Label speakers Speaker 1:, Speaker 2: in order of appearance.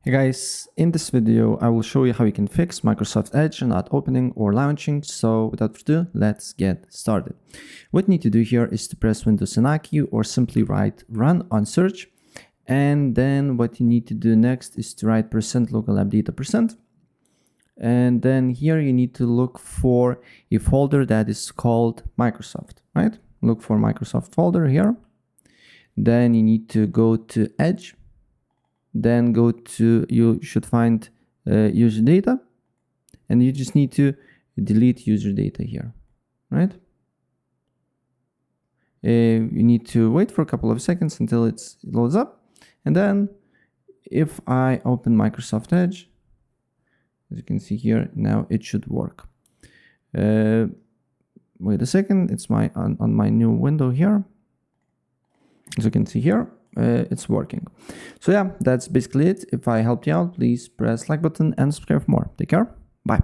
Speaker 1: Hey guys, in this video I will show you how you can fix Microsoft Edge not opening or launching. So without further ado, let's get started. What you need to do here is to press Windows and I key or simply write run on search. And then what you need to do next is to write %local app data %. And then here you need to look for a folder that is called Microsoft, right? Look for Microsoft folder here. Then you need to go to Edge. Then you should find user data, and you just need to delete user data here, right? You need to wait for a couple of seconds until it loads up. And then if I open Microsoft Edge, as you can see here, now it should work. Wait a second, it's on my new window here. As you can see here, it's working. So yeah, that's basically it. If I helped you out, please press like button and subscribe for more. Take care. Bye.